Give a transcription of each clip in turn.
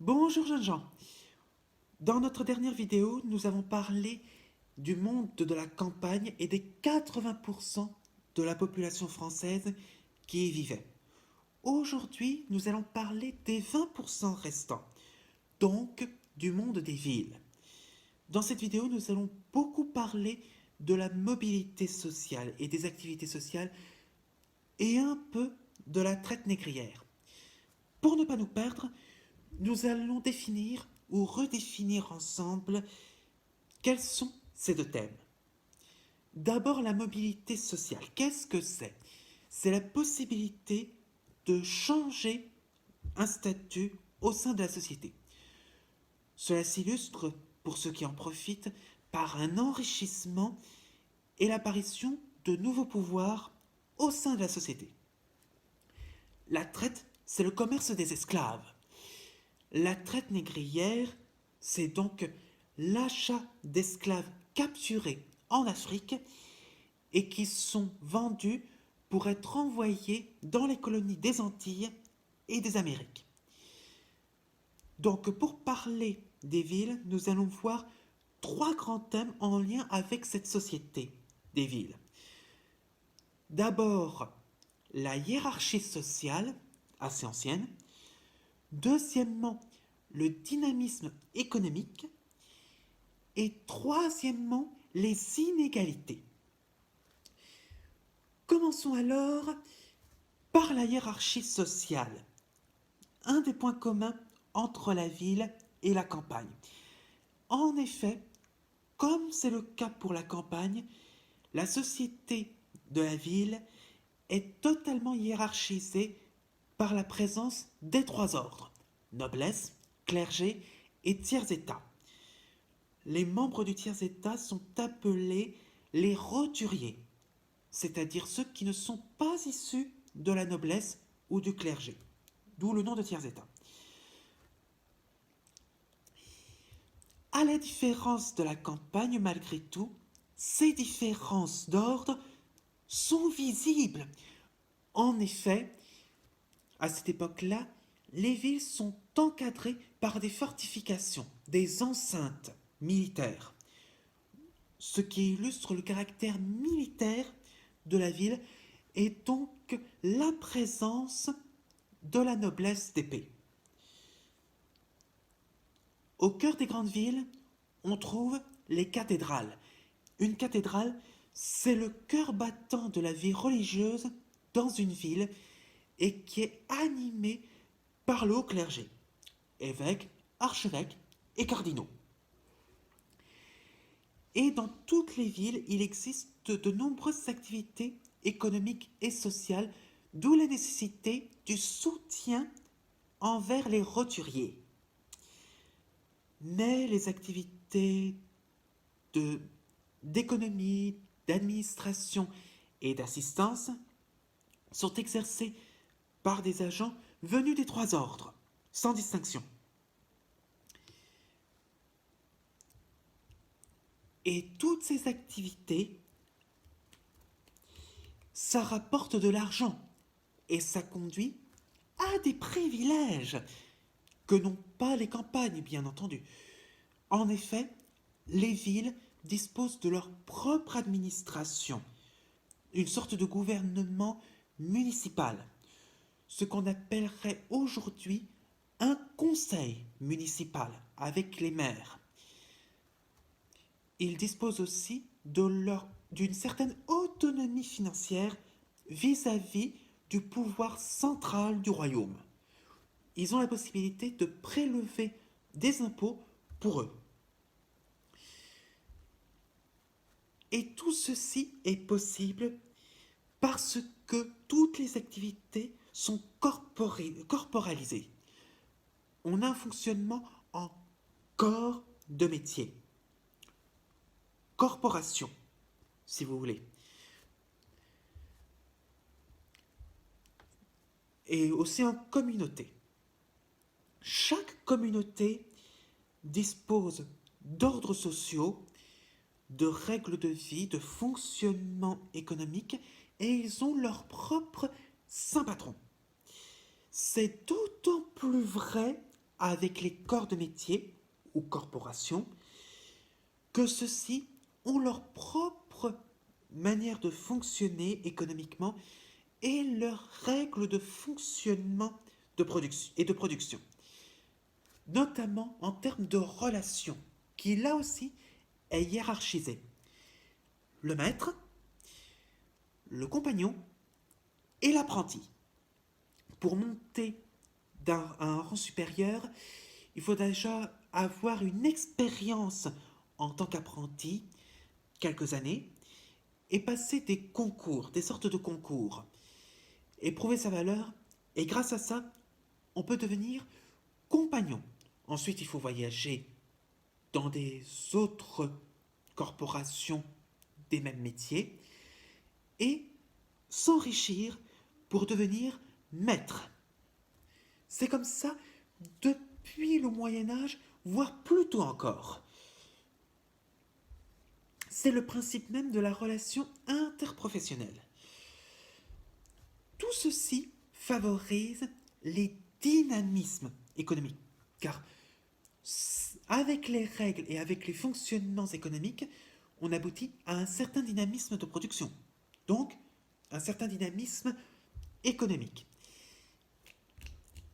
Bonjour jeunes gens. Dans notre dernière vidéo, nous avons parlé du monde de la campagne et des 80% de la population française qui y vivait. Aujourd'hui, nous allons parler des 20% restants, donc du monde des villes. Dans cette vidéo, nous allons beaucoup parler de la mobilité sociale et des activités sociales et un peu de la traite négrière. Pour ne pas nous perdre, nous allons définir ou redéfinir ensemble quels sont ces deux thèmes. D'abord, la mobilité sociale. Qu'est-ce que c'est? C'est la possibilité de changer un statut au sein de la société. Cela s'illustre, pour ceux qui en profitent, par un enrichissement et l'apparition de nouveaux pouvoirs au sein de la société. La traite, c'est le commerce des esclaves. La traite négrière, c'est donc l'achat d'esclaves capturés en Afrique et qui sont vendus pour être envoyés dans les colonies des Antilles et des Amériques. Donc pour parler des villes, nous allons voir trois grands thèmes en lien avec cette société des villes. D'abord, la hiérarchie sociale, assez ancienne. Deuxièmement, le dynamisme économique. Et troisièmement, les inégalités. Commençons alors par la hiérarchie sociale. Un des points communs entre la ville et la campagne. En effet, comme c'est le cas pour la campagne, la société de la ville est totalement hiérarchisée par la présence des trois ordres, noblesse, clergé et tiers-état. Les membres du tiers-état sont appelés les roturiers, c'est-à-dire ceux qui ne sont pas issus de la noblesse ou du clergé, d'où le nom de tiers-état. À la différence de la campagne, malgré tout, ces différences d'ordre sont visibles. En effet, à cette époque-là, les villes sont encadrées par des fortifications, des enceintes militaires, ce qui illustre le caractère militaire de la ville et donc la présence de la noblesse d'épée. Au cœur des grandes villes, on trouve les cathédrales. Une cathédrale, c'est le cœur battant de la vie religieuse dans une ville et qui est animée par le haut clergé, évêques, archevêques et cardinaux. Et dans toutes les villes, il existe de nombreuses activités économiques et sociales, d'où la nécessité du soutien envers les roturiers. Mais les activités d'économie, d'administration et d'assistance sont exercées par des agents venus des trois ordres, sans distinction. Et toutes ces activités, ça rapporte de l'argent et ça conduit à des privilèges que n'ont pas les campagnes, bien entendu. En effet, les villes disposent de leur propre administration, une sorte de gouvernement municipal, ce qu'on appellerait aujourd'hui un conseil municipal avec les maires. Ils disposent aussi d'une certaine autonomie financière vis-à-vis du pouvoir central du royaume. Ils ont la possibilité de prélever des impôts pour eux. Et tout ceci est possible parce que toutes les activités sont corporalisées. On a un fonctionnement en corps de métier. Corporation, si vous voulez. Et aussi en communauté. Chaque communauté dispose d'ordres sociaux, de règles de vie, de fonctionnement économique, et ils ont leur propre saint patron. C'est d'autant plus vrai avec les corps de métier ou corporations, que ceux-ci ont leur propre manière de fonctionner économiquement et leurs règles de fonctionnement de production, notamment en termes de relations, qui là aussi est hiérarchisée. Le maître, le compagnon et l'apprenti. Pour monter à un rang supérieur, il faut déjà avoir une expérience en tant qu'apprenti, quelques années, et passer des concours, des sortes de concours, et prouver sa valeur, et grâce à ça, on peut devenir compagnon. Ensuite, il faut voyager dans des autres corporations des mêmes métiers et s'enrichir pour devenir maître. C'est comme ça depuis le Moyen Âge, voire plus tôt encore. C'est le principe même de la relation interprofessionnelle. Tout ceci favorise les dynamismes économiques, car avec les règles et avec les fonctionnements économiques, on aboutit à un certain dynamisme de production, donc un certain dynamisme économique.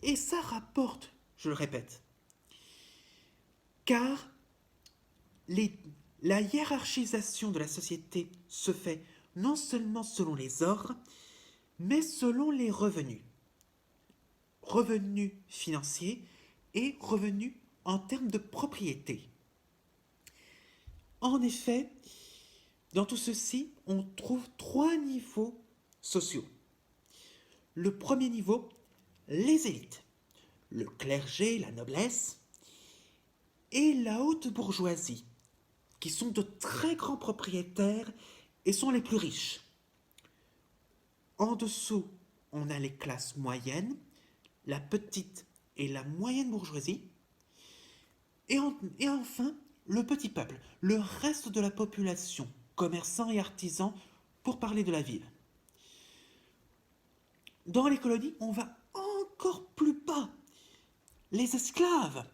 Et ça rapporte, je le répète, car la hiérarchisation de la société se fait non seulement selon les ordres, mais selon les revenus. Revenus financiers et revenus en termes de propriété. En effet, dans tout ceci, on trouve 3 niveaux sociaux. Le premier niveau, les élites, le clergé, la noblesse, et la haute bourgeoisie, qui sont de très grands propriétaires et sont les plus riches. En dessous, on a les classes moyennes, la petite et la moyenne bourgeoisie, et enfin, le petit peuple, le reste de la population, commerçants et artisans, pour parler de la ville. Dans les colonies, on va encore plus bas. Les esclaves.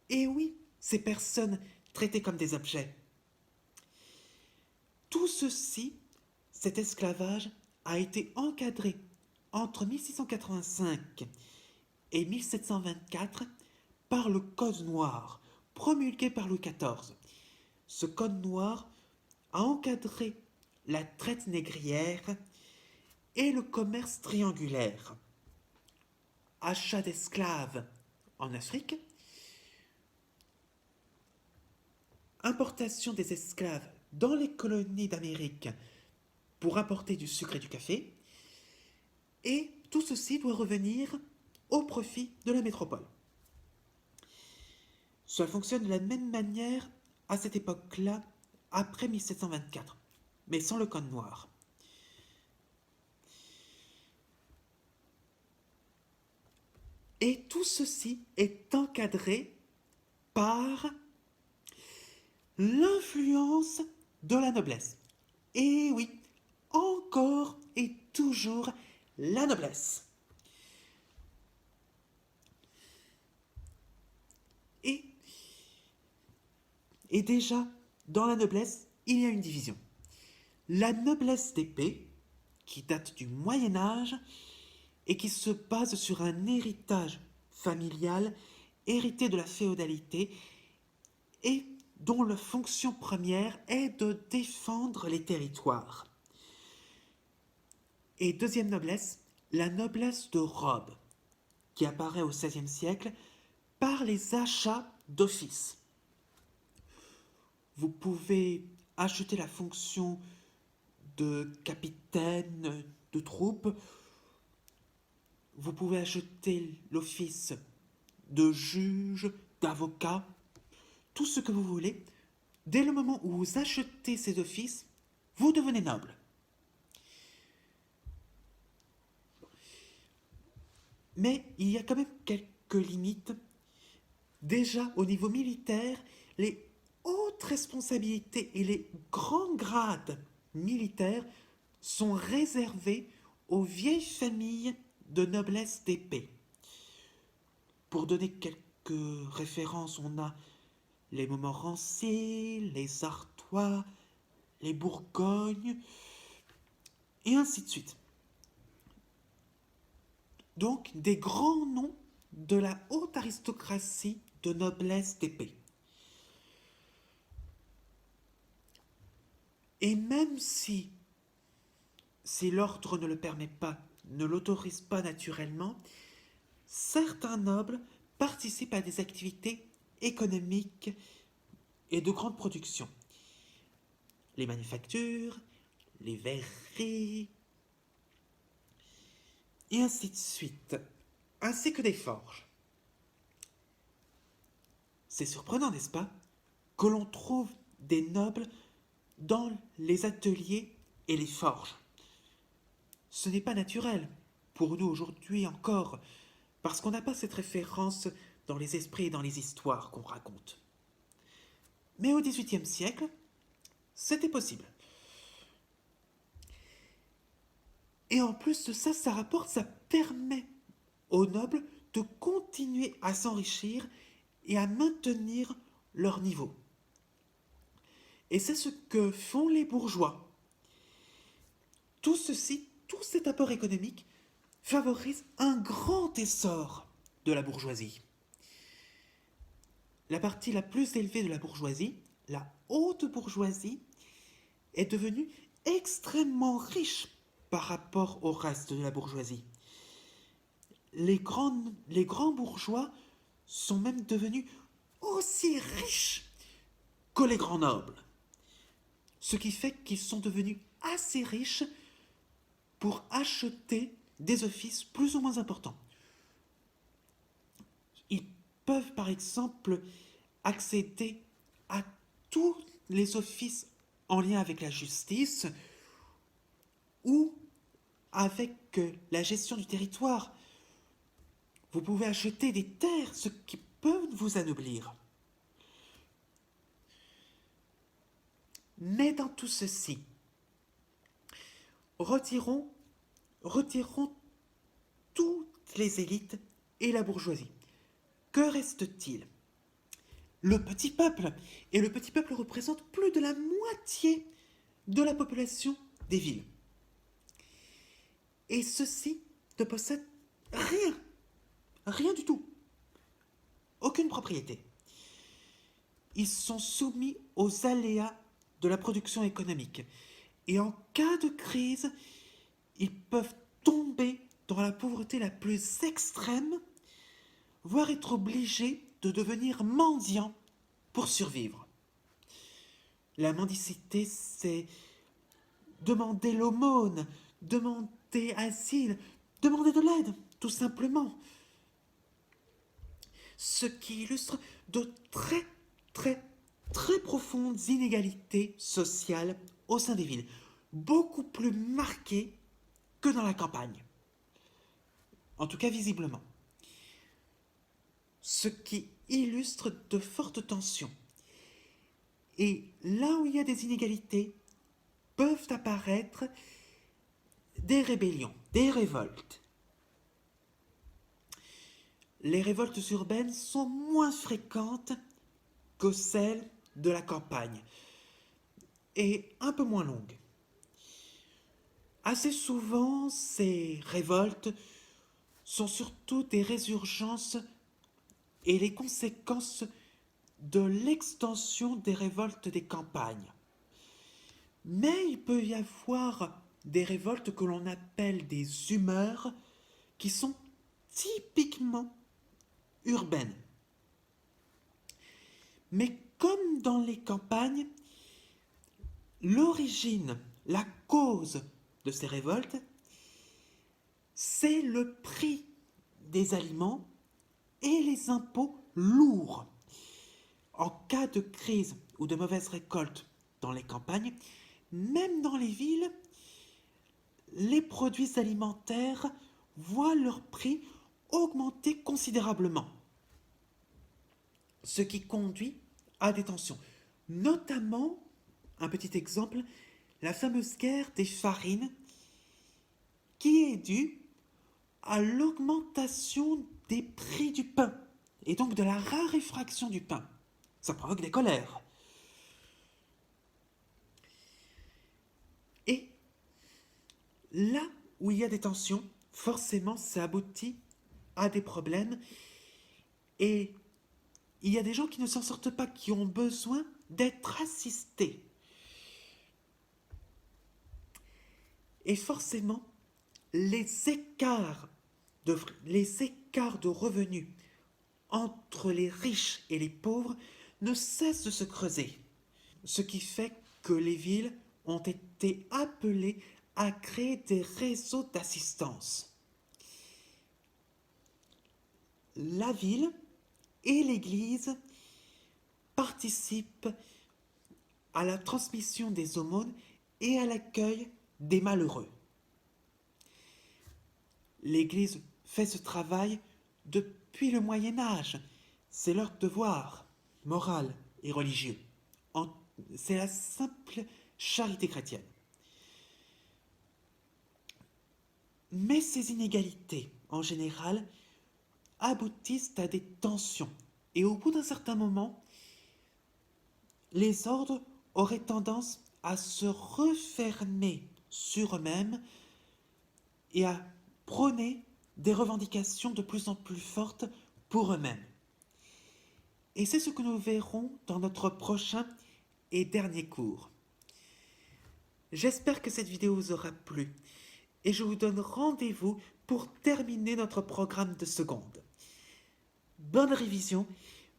Et oui, ces personnes traitées comme des objets. Tout ceci, cet esclavage, a été encadré entre 1685 et 1724 par le Code noir, promulgué par Louis XIV. Ce Code noir a encadré la traite négrière et le commerce triangulaire. Achat d'esclaves en Afrique, importation des esclaves dans les colonies d'Amérique pour apporter du sucre et du café, et tout ceci doit revenir au profit de la métropole. Cela fonctionne de la même manière à cette époque-là, après 1724, mais sans le Code noir. Et tout ceci est encadré par l'influence de la noblesse. Et oui, encore et toujours la noblesse. Et déjà, dans la noblesse, il y a une division. La noblesse d'épée, qui date du Moyen Âge et qui se base sur un héritage familial hérité de la féodalité et dont la fonction première est de défendre les territoires. Et deuxième noblesse, la noblesse de robe, qui apparaît au XVIe siècle par les achats d'office. Vous pouvez acheter la fonction de capitaine de troupe, vous pouvez acheter l'office de juge, d'avocat, tout ce que vous voulez. Dès le moment où vous achetez ces offices, vous devenez noble. Mais il y a quand même quelques limites. Déjà, au niveau militaire, les hautes responsabilités et les grands grades militaires sont réservés aux vieilles familles de noblesse d'épée. Pour donner quelques que référence on a les Montmorency, les Artois, les Bourgognes, et ainsi de suite. Donc des grands noms de la haute aristocratie de noblesse d'épée. Et même si l'ordre ne le permet pas, ne l'autorise pas naturellement, certains nobles participent à des activités économiques et de grande production. Les manufactures, les verreries, et ainsi de suite, ainsi que des forges. C'est surprenant, n'est-ce pas, que l'on trouve des nobles dans les ateliers et les forges. Ce n'est pas naturel, pour nous aujourd'hui encore, parce qu'on n'a pas cette référence dans les esprits et dans les histoires qu'on raconte. Mais au XVIIIe siècle, c'était possible. Et en plus de ça, ça permet aux nobles de continuer à s'enrichir et à maintenir leur niveau. Et c'est ce que font les bourgeois. Tout ceci, tout cet apport économique, favorise un grand essor de la bourgeoisie. La partie la plus élevée de la bourgeoisie, la haute bourgeoisie, est devenue extrêmement riche par rapport au reste de la bourgeoisie. Les grands bourgeois sont même devenus aussi riches que les grands nobles. Ce qui fait qu'ils sont devenus assez riches pour acheter des offices plus ou moins importants. Ils peuvent par exemple accéder à tous les offices en lien avec la justice ou avec la gestion du territoire. Vous pouvez acheter des terres, ce qui peut vous anoblir. Mais dans tout ceci, retirons toutes les élites et la bourgeoisie. Que reste-t-il? Le petit peuple. Et le petit peuple représente plus de la moitié de la population des villes. Et ceux-ci ne possèdent rien. Rien du tout. Aucune propriété. Ils sont soumis aux aléas de la production économique. Et en cas de crise, ils peuvent tomber dans la pauvreté la plus extrême, voire être obligés de devenir mendiants pour survivre. La mendicité, c'est demander l'aumône, demander asile, demander de l'aide, tout simplement. Ce qui illustre de très profondes inégalités sociales au sein des villes, beaucoup plus marquées que dans la campagne. En tout cas, visiblement. Ce qui illustre de fortes tensions. Et là où il y a des inégalités, peuvent apparaître des rébellions, des révoltes. Les révoltes urbaines sont moins fréquentes que celles de la campagne et un peu moins longues. Assez souvent, ces révoltes sont surtout des résurgences et les conséquences de l'extension des révoltes des campagnes. Mais il peut y avoir des révoltes que l'on appelle des humeurs qui sont typiquement urbaines. Mais comme dans les campagnes, l'origine, la cause de ces révoltes, c'est le prix des aliments et les impôts lourds. En cas de crise ou de mauvaise récolte dans les campagnes, même dans les villes, les produits alimentaires voient leur prix augmenter considérablement. Ce qui conduit à des tensions. Notamment, un petit exemple, la fameuse guerre des farines qui est due à l'augmentation des prix du pain et donc de la raréfaction du pain. Ça provoque des colères. Et là où il y a des tensions, forcément, ça aboutit à des problèmes. Et il y a des gens qui ne s'en sortent pas, qui ont besoin d'être assistés. Et forcément, les écarts de revenus entre les riches et les pauvres ne cessent de se creuser. Ce qui fait que les villes ont été appelées à créer des réseaux d'assistance. La ville et l'Église participent à la transmission des aumônes et à l'accueil des malheureux. L'Église fait ce travail depuis le Moyen Âge. C'est leur devoir moral et religieux. C'est la simple charité chrétienne. Mais ces inégalités, en général, aboutissent à des tensions. Et au bout d'un certain moment, les ordres auraient tendance à se refermer sur eux-mêmes et à prôner des revendications de plus en plus fortes pour eux-mêmes. Et c'est ce que nous verrons dans notre prochain et dernier cours. J'espère que cette vidéo vous aura plu et je vous donne rendez-vous pour terminer notre programme de seconde. Bonne révision,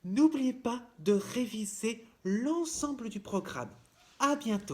n'oubliez pas de réviser l'ensemble du programme. À bientôt.